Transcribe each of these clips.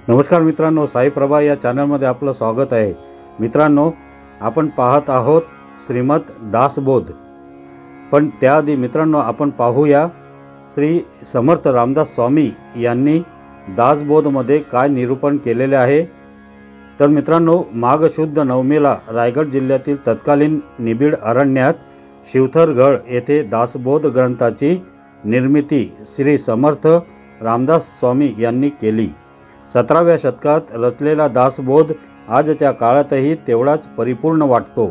नमस्कार मित्रांनो, साई प्रभा या चॅनलमध्ये आपलं स्वागत आहे। मित्रांनो, आपण पाहत आहोत श्रीमद दासबोध। पण त्याआधी मित्रांनो आपण पाहूया श्री समर्थ रामदास स्वामी यांनी दासबोधमध्ये काय निरूपण केलेले आहे। तर मित्रांनो, माघ शुद्ध नवमीला रायगड जिल्ह्यातील तत्कालीन निबिड अरण्यात शिवथरगड येथे दासबोध ग्रंथाची निर्मिती श्री समर्थ रामदास स्वामी यांनी केली। 17व्या शतकात रचलेला दासबोध आजच्या काळातही तेवढाच परिपूर्ण वाटतो।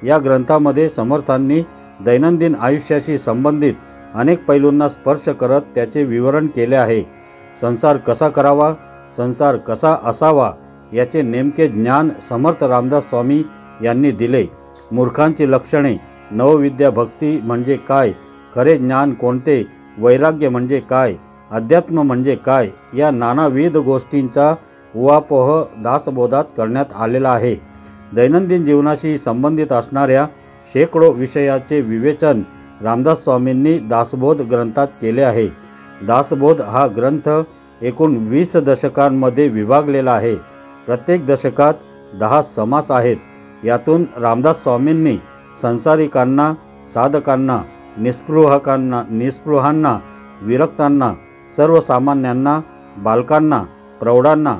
या ग्रंथामध्ये समर्थांनी दैनंदिन आयुष्याशी संबंधित अनेक पैलूंना स्पर्श करत त्याचे विवरण केले आहे। संसार कसा करावा, संसार कसा असावा याचे नेमके ज्ञान समर्थ रामदास स्वामी यांनी दिले। मूर्खांची लक्षणे, नवविद्या भक्ती म्हणजे काय, खरे ज्ञान कोणते, वैराग्य म्हणजे काय, अध्यात्म म्हणजे काय, या नानाविध गोष्टींचा उहापोह दासबोधात करण्यात आलेला आहे। दैनंदिन जीवनाशी संबंधित असणाऱ्या शेकडो विषयाचे विवेचन रामदास स्वामींनी दासबोध ग्रंथात केले आहे। दासबोध हा ग्रंथ एकूण 20 दशकांमध्ये विभागलेला आहे। प्रत्येक दशकात 10 समास आहेत। यातून रामदास स्वामींनी संसारिकांना, साधकांना, निस्पृहांना, विरक्तांना, सर्वसामान्यांना, बालकांना, प्रौढांना,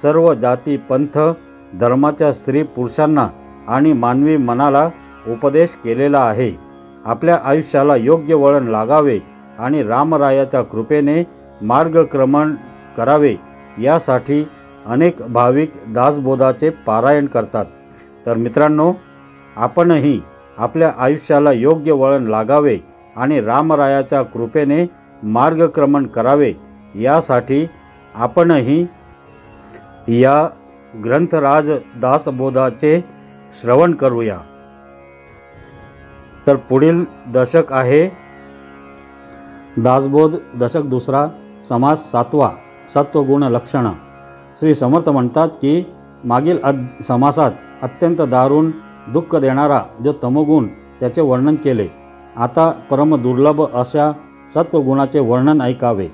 सर्व जाती पंथ धर्माच्या स्त्री पुरुषांना आणि मानवी मनाला उपदेश केलेला आहे। आपल्या आयुष्याला योग्य वळण लागावे आणि रामरायाच्या कृपेने मार्गक्रमण करावे यासाठी अनेक भाविक दासबोधाचे पारायण करतात। तर मित्रांनो, आपणही आपल्या आयुष्याला योग्य वळण लागावे आणि रामरायाच्या कृपेने मार्गक्रमण करावे यासाठी आपणही या ग्रंथराज दासबोधाचे श्रवण करूया। तर पुढील दशक आहे दासबोध दशक दुसरा, समास 7वा, सत्वगुण लक्षण। श्री समर्थ म्हणतात की मागील समासात अत्यंत दारुण दुःख देणारा जो तमोगुण त्याचे वर्णन केले, आता परम दुर्लभ अशा सत्वगुणाचे वर्णन ऐकावे।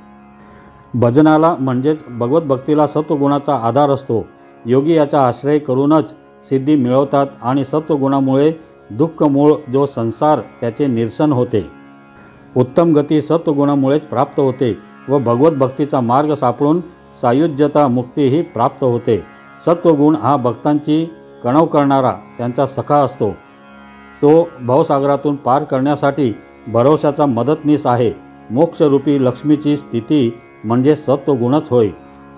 भजनाला म्हणजेच भगवत भक्तीला सत्वगुणाचा आधार असतो। योगी याचा आश्रय करूनच सिद्धी मिळवतात आणि सत्वगुणामुळे दुःखमूळ जो संसार त्याचे निरसन होते। उत्तम गती सत्वगुणामुळेच प्राप्त होते व भगवत भक्तीचा मार्ग सापडून सायुज्यता मुक्तीही प्राप्त होते। सत्वगुण हा भक्तांची कणव करणारा त्यांचा सखा असतो। तो भवसागरातून पार करण्यासाठी भरोशाचा मदतनीस आहे। मोक्षरूपी लक्ष्मीची स्थिती म्हणजे सत्वगुणच होय।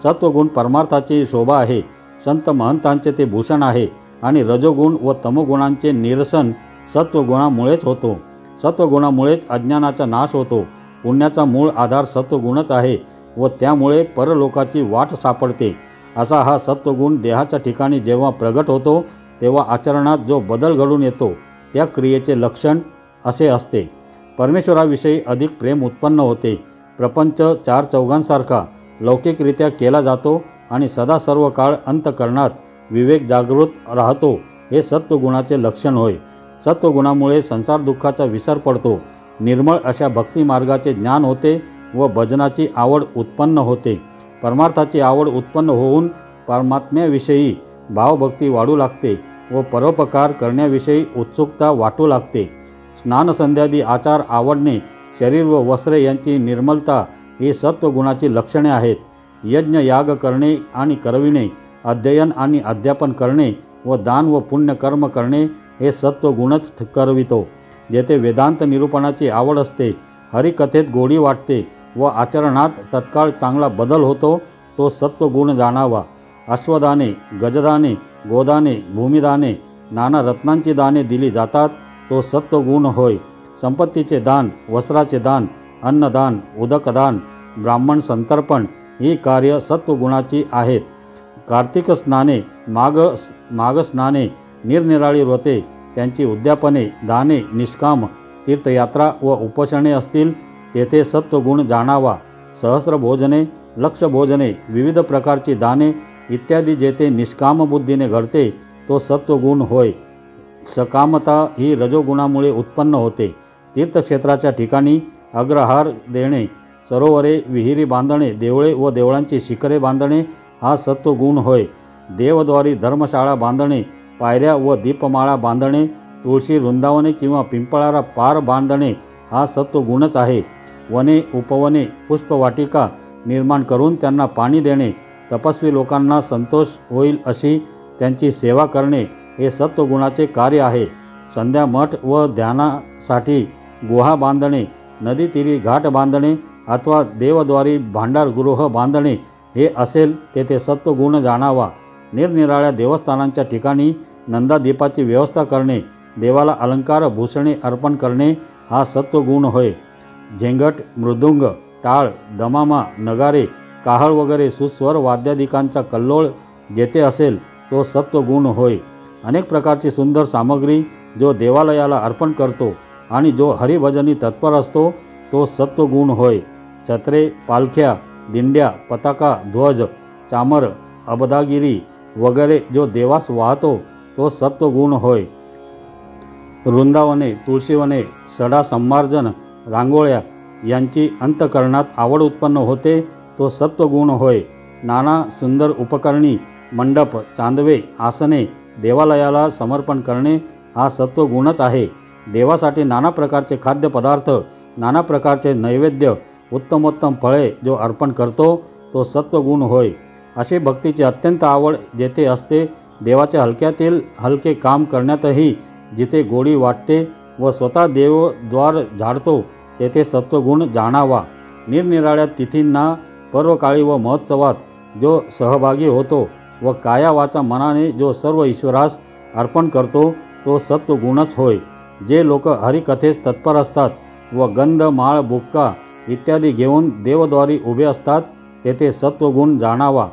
सत्वगुण परमार्थाची शोभा आहे, संत महंतांचे ते भूषण आहे आणि रजोगुण व तमोगुणांचे निरसन सत्वगुणामुळेच होतो। सत्वगुणामुळेच अज्ञानाचा नाश होतो। पुण्याचा मूळ आधार सत्वगुणच आहे व त्यामुळे परलोकाची वाट सापडते। असा हा सत्वगुण देहाच्या ठिकाणी जेव्हा प्रगट होतो तेव्हा आचरणात जो बदल घडून येतो त्या क्रियेचे लक्षण असे असते। परमेश्वराविषयी अधिक प्रेम उत्पन्न होते। प्रपंच चार चौघांसारखा लौकिकरित्या केला जातो आणि सदा सर्व काळ अंतःकरणात विवेक जागृत राहतो, हे सत्वगुणाचे लक्षण होय। सत्वगुणामुळे संसार दुःखाचा विसर पडतो। निर्मळ अशा भक्ती मार्गाचे ज्ञान होते व भजनाची आवड उत्पन्न होते। परमार्थाची आवड उत्पन्न होऊन परमात्म्याविषयी भावभक्ती वाढू लागते व परोपकार करण्याविषयी उत्सुकता वाटू लागते। स्नानसंध्यादी आचार आवडणे, शरीर व वस्त्रे यांची निर्मलता ही सत्वगुणाची लक्षणे आहेत। यज्ञ याग करणे आणि करविणे, अध्ययन आणि अध्यापन करणे व दान व पुण्य कर्म करणे हे सत्वगुणच करवितो। जेथे वेदांत निरूपणाची आवड असते, हरिकथेत गोडी वाटते व आचरणात तत्काळ चांगला बदल होतो, तो सत्वगुण जाणावा। अश्वदाने, गजदाने, गोदाने, भूमिदाने, नाना रत्नांची दाने दिली जातात, तो सत्वगुण होय। संपत्तीचे दान, वस्त्राचे दान, अन्नदान, उदकदान, ब्राह्मण संतर्पण ही कार्य सत्वगुणाची आहेत। कार्तिक स्नाने, माघ स्नाने, निरनिराळी व्रते, त्यांची उद्यापने, दाने, निष्काम तीर्थयात्रा व उपोषणे असतील तेथे सत्वगुण जाणावा। सहस्र भोजने, लक्ष भोजने, विविध प्रकारची दाने इत्यादी जेथे निष्काम बुद्धीने घडते तो सत्वगुण होय। सकामता ही रजोगुणामुळे उत्पन्न होते। तीर्थक्षेत्राच्या ठिकाणी अग्रहार देणे, सरोवरे, विहिरी बांधणे, देवळे व देवळांची शिखरे बांधणे हा सत्वगुण होय. देवद्वारी धर्मशाळा बांधणे, पायऱ्या व दीपमाळा बांधणे, तुळशी वृंदावने किंवा पिंपळाला पार बांधणे हा सत्वगुणच आहे. वने, उपवने, पुष्पवाटिका निर्माण करून त्यांना पाणी देणे, तपस्वी लोकांना संतोष होईल अशी त्यांची सेवा करणे हे सत्वगुणाचे कार्य आहे. संध्या मठ व ध्यानासाठी गुहा बांधणे, नदीतीरी घाट बांधणे अथवा देवद्वारी भांडारगृह बांधणे हे असेल तेथे सत्वगुण जाणावा. निरनिराळ्या देवस्थानांच्या ठिकाणी नंदादीपाची व्यवस्था करणे, देवाला अलंकार भूषणे अर्पण करणे हा सत्वगुण होय. झेंगट, मृदुंग, टाळ, दमामा, नगारे, काहळ वगैरे सुस्वर वाद्यादिकांचा कल्लोळ जेथे असेल तो सत्वगुण होय. अनेक प्रकारची सुंदर सामग्री जो देवालयाला अर्पण करतो आणि जो हरिभजनी तत्पर असतो तो सत्वगुण होय. छत्रे, पालख्या, दिंड्या, पताका, ध्वज, चामर, अबदागिरी वगैरे जो देवास वाहतो तो सत्वगुण होय. वृंदावने, तुळशीवने, सडा संमार्जन, रांगोळ्या यांची अंतकरणात आवड उत्पन्न होते तो सत्वगुण होय. नाना सुंदर उपकरणी, मंडप, चांदवे, आसने देवालयाला समर्पण करणे हा सत्वगुणच आहे. देवासाठी नाना प्रकारचे खाद्यपदार्थ, नाना प्रकारचे नैवेद्य, उत्तमोत्तम फळे जो अर्पण करतो तो सत्वगुण होय. अशी भक्तीची अत्यंत आवड जेथे असते, देवाच्या हलक्यातील हलके काम करण्यातही जिथे गोडी वाटते व स्वतः देवद्वार झाडतो तेथे सत्वगुण जाणावा. निरनिराळ्या तिथींना, पर्वकाळी व महोत्सवात जो सहभागी होतो व काया वाचा मनाने जो सर्व ईश्वरास अर्पण करतो तो सत्वगुणच होय. जे लोक हरिकथेस तत्पर असतात व गंध, माळ, बुक्का इत्यादी घेऊन देवद्वारी उभे असतात तेथे सत्वगुण जाणावा.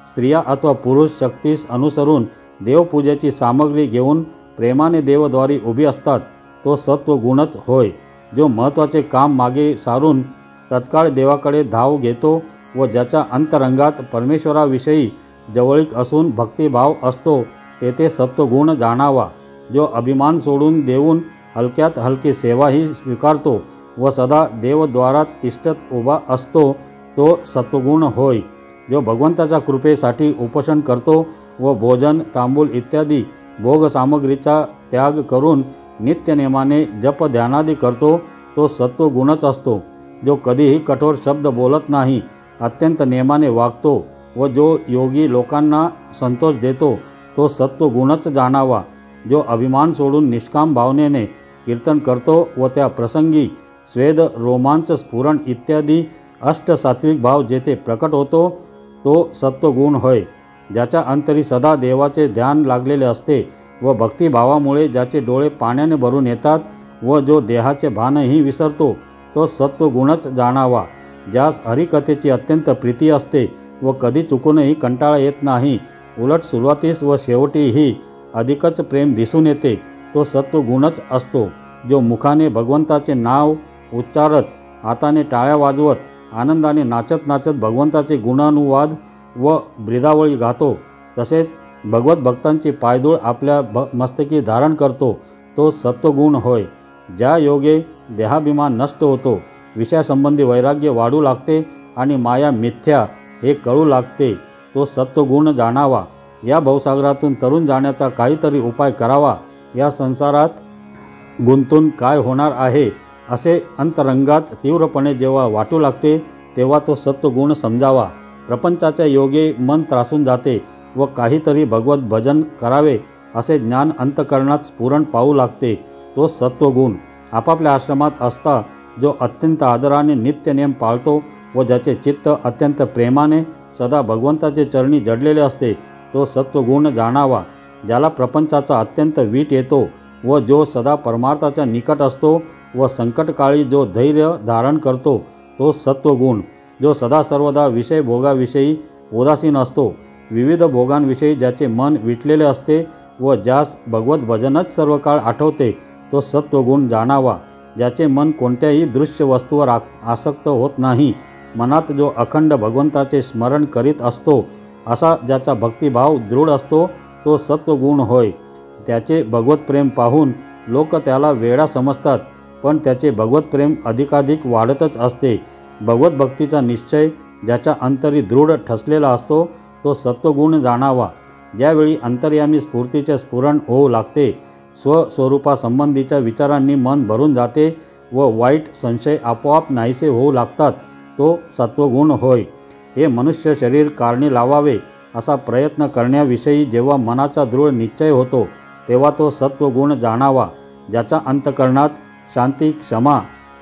स्त्रिया अथवा पुरुष शक्तीस अनुसरून देवपूजेची सामग्री घेऊन प्रेमाने देवद्वारी उभी असतात तो सत्वगुणच होय. जो महत्त्वाचे काम मागे सारून तत्काळ देवाकडे धाव घेतो व ज्याच्या अंतरंगात परमेश्वराविषयी जवळीक असून भक्तिभाव असतो तेथे सत्वगुण जाणावा. जो अभिमान सोडून देऊन हलक्यात हलकी सेवाही स्वीकारतो व सदा देवद्वारात तिष्ठत उभा असतो तो सत्वगुण होय. जो भगवंताच्या कृपेसाठी उपोषण करतो व भोजन, तांबूल इत्यादी भोगसामग्रीचा त्याग करून नित्यनेमाने जप ध्यानादी करतो तो सत्वगुणच असतो. जो कधीही कठोर शब्द बोलत नाही, अत्यंत नेमाने वागतो व जो योगी लोकांना संतोष देतो तो सत्वगुणच जाणावा. जो अभिमान सोडून निष्काम भावनेने कीर्तन करतो व त्या प्रसंगी स्वेद, रोमांच, स्फुरण इत्यादी अष्टसात्विक भाव जेथे प्रकट होतो तो सत्वगुण होय. ज्याच्या अंतरी सदा देवाचे ध्यान लागलेले असते व भक्तिभावामुळे ज्याचे डोळे पाण्याने भरून येतात व जो देहाचे भानही विसरतो तो सत्वगुणच जाणावा. ज्यास हरिकथेची अत्यंत प्रीती असते व कधी चुकूनही कंटाळा येत नाही, उलट सुरुवातीस व शेवटीही अधिकच प्रेम दिसून येते तो सत्वगुणच असतो. जो मुखाने भगवंताचे नाव उच्चारत, हाताने टाळ्या वाजवत, आनंदाने नाचत नाचत भगवंताचे गुणानुवाद व ब्रिदावळी गातो, तसेच भगवत भक्तांची पायधूळ आपल्या मस्तकी धारण करतो तो सत्वगुण होय. ज्या योगे देहाभिमान नष्ट होतो, विषयासंबंधी वैराग्य वाढू लागते आणि माया मिथ्या हे कळू लागते तो सत्वगुण जाणावा. या भवसागरातून तरुण जाण्याचा काहीतरी उपाय करावा. या संसारात गुंतून काय होणार आहे असे अंतरंगात तीव्रपणे जेव्हा वाटू लागते तेव्हा तो सत्वगुण समजावा. प्रपंचाच्या योगे मन त्रासून जाते व काहीतरी भगवत भजन करावे असे ज्ञान अंतकरणात स्फुरण पाहू लागते तो सत्वगुण. आपापल्या आश्रमात असता जो अत्यंत आदराने नित्यनेम पाळतो व ज्याचे चित्त अत्यंत प्रेमाने सदा भगवंताचे चरणी जडलेले असते तो सत्वगुण जाणावा. ज्याला प्रपंचाचा अत्यंत वीट येतो व जो सदा परमार्थाच्या निकट असतो व संकटकाळी जो धैर्य धारण करतो तो सत्वगुण. जो सदा सर्वदा विषय भोगाविषयी उदासीन असतो, विविध भोगांविषयी ज्याचे मन विटलेले असते व ज्यास भगवत भजनच सर्व काळ आठवते तो सत्वगुण जाणावा. ज्याचे मन कोणत्याही दृश्य वस्तूवर आसक्त होत नाही, मनात जो अखंड भगवंताचे स्मरण करीत असतो, असा ज्याचा भक्तिभाव दृढ असतो तो सत्वगुण होय. त्याचे भगवत प्रेम पाहून लोक त्याला वेडा समजतात, पण त्याचे भगवत प्रेम अधिकाधिक वाढतच असते. भगवत भक्तीचा निश्चय ज्याच्या अंतरी दृढ ठसलेला असतो तो सत्वगुण जाणावा. ज्यावेळी अंतर्यामी स्फूर्तीचे स्फुरण होऊ लागते, स्वस्वरूपासंबंधीच्या विचारांनी मन भरून जाते व वाईट संशय आपोआप नाहीसे होऊ लागतात, तो सत्वगुण होय. हे मनुष्य शरीर कारणी लावावे असा प्रयत्न करण्याविषयी जेव्हा मनाचा दृढ निश्चय होतो, तेव्हा तो सत्वगुण जाणावा. ज्याच्या अंतकरणात शांती, क्षमा,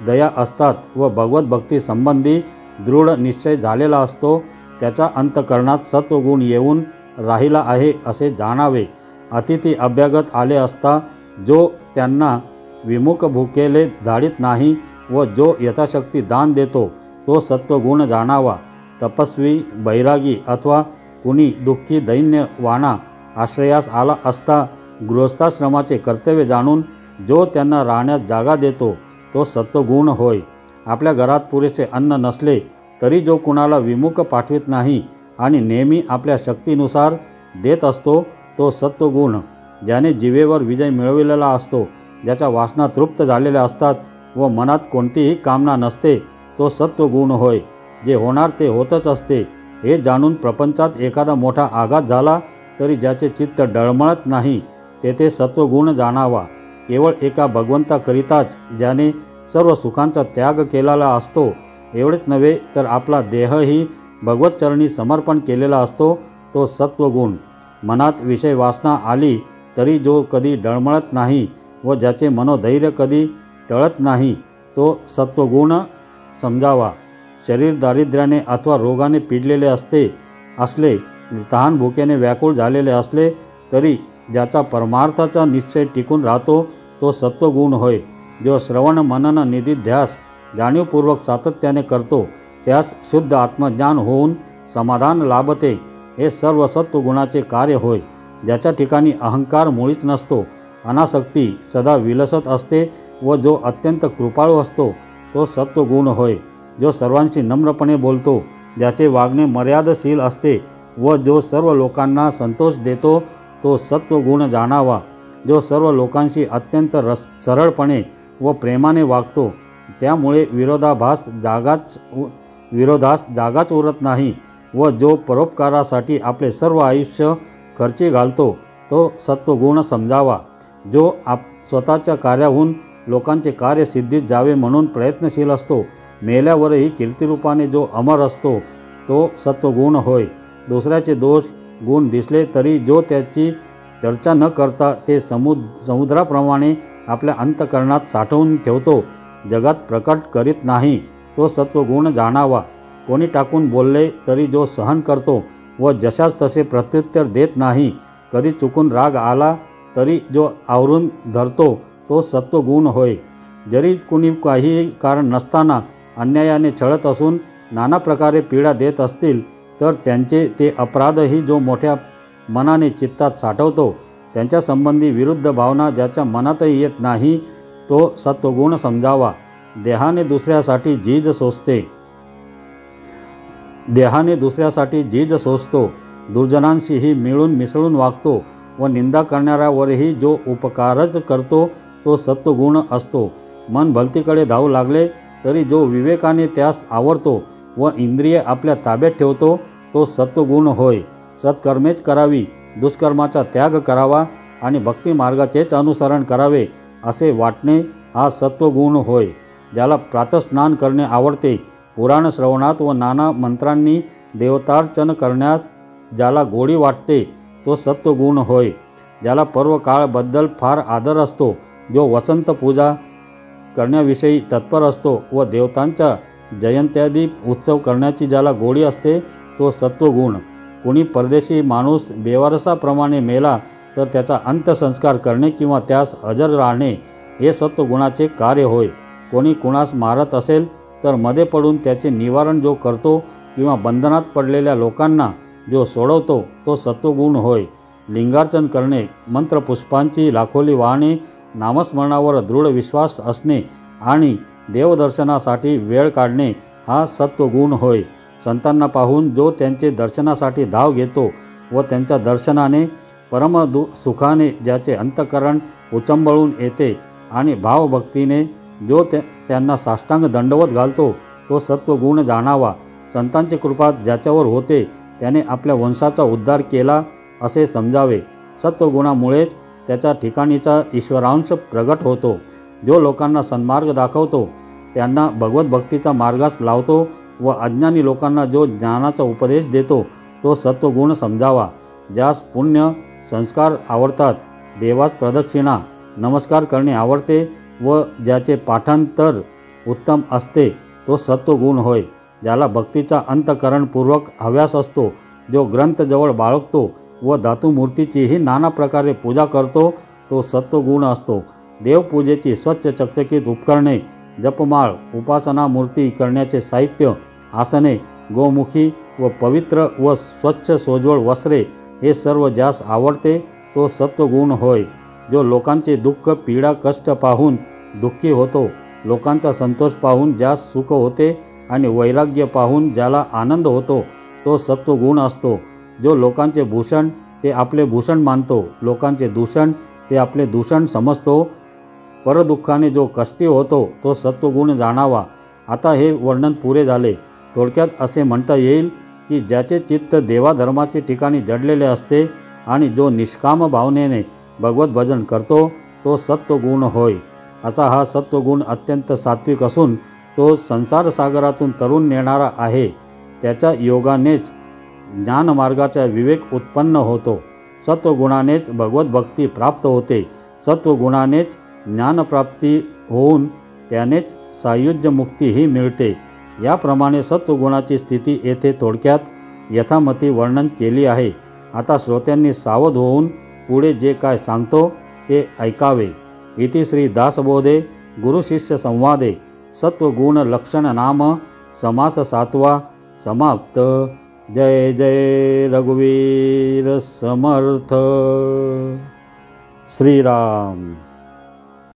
दया असतात व भगवत भक्ती संबंधी दृढ निश्चय झालेला असतो, त्याच्या अंतकरणात सत्वगुण येऊन राहिला आहे असे जाणावे. अतिथी अभ्यागत आले असता जो त्यांना विमुख भुकेले धाडित नाही व जो यथाशक्ती दान देतो, तो सत्वगुण जाणावा. तपस्वी, बैरागी अथवा कुणी दुःखी दैन्यवाना आश्रयास आला असता गृहस्थाश्रमाचे कर्तव्य जाणून जो त्यांना राहण्यास जागा देतो, तो सत्वगुण होय. आपल्या घरात पुरेसे अन्न नसले तरी जो कुणाला विमुख पाठवित नाही आणि नेहमी आपल्या शक्तीनुसार देत असतो, तो सत्वगुण. ज्याने जिभेवर विजय मिळविलेला असतो, ज्याच्या वासना तृप्त झालेल्या असतात व मनात कोणतीही कामना नसते, तो सत्वगुण होय. जे होणार ते होतच असते हे जाणून प्रपंचात एखादा मोठा आघात झाला तरी ज्याचे चित्त डळमळत नाही, तेथे सत्वगुण जाणावा. केवळ एका भगवंताकरिताच ज्याने सर्व सुखांचा त्याग केलेला असतो, एवढेच नव्हे तर आपला देहही भगवतचरणी समर्पण केलेला असतो, तो सत्वगुण. मनात विषय वासना आली तरी जो कधी डळमळत नाही व ज्याचे मनोधैर्य कधी टळत नाही, तो सत्वगुण समजावा. शरीर दारिद्र्याने अथवा रोगाने पिडलेले असले, तहान भुकेने व्याकुळ झालेले असले तरी ज्याचा परमार्थाचा निश्चय टिकून राहतो, तो सत्वगुण होय. जो श्रवण मनन निधिध्यास जाणीवपूर्वक सातत्याने करतो, त्यास शुद्ध आत्मज्ञान होऊन समाधान लाभते, हे सर्व सत्वगुणाचे कार्य होय. ज्याच्या ठिकाणी अहंकार मुळीच नसतो, अनासक्ती सदा विलसत असते व जो अत्यंत कृपाळू असतो, तो सत्वगुण होय. जो सर्वांशी नम्रपणे बोलतो, ज्याचे वागणे मर्यादशील असते व जो सर्व लोकांना संतोष देतो, तो सत्वगुण जाणावा. जो सर्व लोकांशी अत्यंत सरळपणे व प्रेमाने वागतो, त्यामुळे विरोधास जागाच उरत नाही व जो परोपकारासाठी आपले सर्व आयुष्य खर्ची घालतो, तो सत्वगुण समजावा. जो स्वतःच्या कार्याहून लोकांचे कार्य सिद्धीत जावे म्हणून प्रयत्नशील असतो, मेल्यावरही कीर्तिरूपाने जो अमर असतो, तो सत्वगुण होय. दुसऱ्याचे दोष गुण दिसले तरी जो त्याची चर्चा न करता ते समुद्राप्रमाणे आपल्या अंतकरणात साठवून ठेवतो, जगात प्रकट करीत नाही, तो सत्वगुण जाणावा. कोणी टाकून बोलले तरी जो सहन करतो व जशास तसे प्रत्युत्तर देत नाही, कधी चुकून राग आला तरी जो आवरून धरतो, तो सत्वगुण होय. जरी कुणी काही कारण नसताना अन्यायाने छळत असून नाना प्रकारे पीडा देत असतील, तर त्यांचे ते अपराधही जो मोठ्या मनाने चित्तात साठवतो, त्यांच्या संबंधी विरुद्ध भावना ज्याच्या मनातही येत नाही, तो सत्वगुण समजावा. देहाने दुसऱ्यासाठी झीज सोसतो, दुर्जनांशीही मिळून मिसळून वागतो व निंदा करणाऱ्यावरही जो उपकारच करतो, तो सत्वगुण असतो. मन भलतीकडे धावू लागले तरी जो विवेकाने त्यास आवरतो व इंद्रिये आपल्या ताब्यात ठेवतो, तो सत्वगुण होय. सत्कर्मेच करावी, दुष्कर्माचा त्याग करावा आणि भक्ती मार्गाचेच अनुसरण करावे असे वाटणे, हा सत्वगुण होय. ज्याला प्रातस्नान करणे आवडते, पुराण श्रवणात व नाना मंत्रांनी देवतार्चन करण्यात ज्याला गोडी वाटते, तो सत्वगुण होय. ज्याला पर्वकाळबद्दल फार आदर असतो, जो वसंत पूजा करण्याविषयी तत्पर असतो व देवतांच्या जयंत्यादी उत्सव करण्याची ज्याला गोडी असते, तो सत्वगुण. कुणी परदेशी माणूस बेवारसाप्रमाणे मेला तर त्याचा अंत्यसंस्कार करणे किंवा त्यास हजर राहणे, हे सत्वगुणाचे कार्य होय. कोणी कुणास मारत असेल तर मध्ये पडून त्याचे निवारण जो करतो किंवा बंधनात पडलेल्या लोकांना जो सोडवतो, तो सत्वगुण होय. लिंगार्चन करणे, मंत्रपुष्पांची लाखोली वाहणे, नामस्मरणावर दृढ विश्वास असणे आणि देवदर्शनासाठी वेळ काढणे, हा सत्वगुण होय. संतांना पाहून जो त्यांचे दर्शनासाठी धाव घेतो व त्यांच्या दर्शनाने सुखाने ज्याचे अंतःकरण उचंबळून येते आणि भावभक्तीने जो त्यांना साष्टांग दंडवत घालतो, तो सत्वगुण जाणावा. संतांची कृपा ज्याच्यावर होते त्याने आपल्या वंशाचा उद्धार केला असे समजावे. सत्वगुणामुळेच त्याच्या ठिकाणीचा ईश्वरांश प्रगट होतो. जो लोकांना सन्मार्ग दाखवतो, त्यांना भगवत भक्तीचा मार्गास लावतो व अज्ञानी लोकांना जो ज्ञानाचा उपदेश देतो, तो सत्वगुण समजावा. ज्यास पुण्य संस्कार आवडतात, देवास प्रदक्षिणा नमस्कार करणे आवडते व ज्याचे पाठांतर उत्तम असते, तो सत्वगुण होय. ज्याला भक्तीचा अंतःकरणपूर्वक हव्यास असतो, जो ग्रंथ जवळ बाळगतो व धातुमूर्तीचीही नाना प्रकारे पूजा करतो, तो सत्वगुण असतो. देवपूजेची स्वच्छ चकचकीत उपकरणे, जपमाळ, उपासना मूर्ती करण्याचे साहित्य, आसने, गोमुखी व पवित्र व स्वच्छ सोज्वळ वस्त्रे हे सर्व ज्यास आवडते, तो सत्वगुण होय. जो लोकांचे दुःख पीडा कष्ट पाहून दुःखी होतो, लोकांचा संतोष पाहून ज्यास सुख होते आणि वैराग्य पाहून ज्याला आनंद होतो, तो सत्वगुण असतो. जो लोकांचे भूषण ते आपले भूषण मानतो, लोकांचे दूषण ते आपले दूषण समजतो, परदुःखाने जो कष्टी होतो, तो सत्वगुण जाणावा. आता हे वर्णन पुरे झाले. थोडक्यात असे म्हणता येईल की ज्याचे चित्त देवाधर्माचे ठिकाणी जडलेले असते आणि जो निष्काम भावनेने भगवत भजन करतो, तो सत्वगुण होय. असा हा सत्वगुण अत्यंत सात्विक असून तो संसारसागरातून तरुण नेणारा आहे. त्याच्या योगानेच ज्ञानमार्गाचा विवेक उत्पन्न होतो. सत्वगुणानेच भगवत भक्ती प्राप्त होते. सत्वगुणानेच ज्ञानप्राप्ती होऊन त्यानेच सायुज्य मुक्तीही मिळते. याप्रमाणे सत्वगुणाची स्थिती येथे थोडक्यात यथामती वर्णन केली आहे. आता श्रोत्यांनी सावध होऊन पुढे जे काय सांगतो ते ऐकावे. इति श्री दासबोधे गुरुशिष्य संवादे सत्वगुण लक्षण नाम समास 7वा समाप्त. जय जय रघुवीर समर्थ. श्रीराम.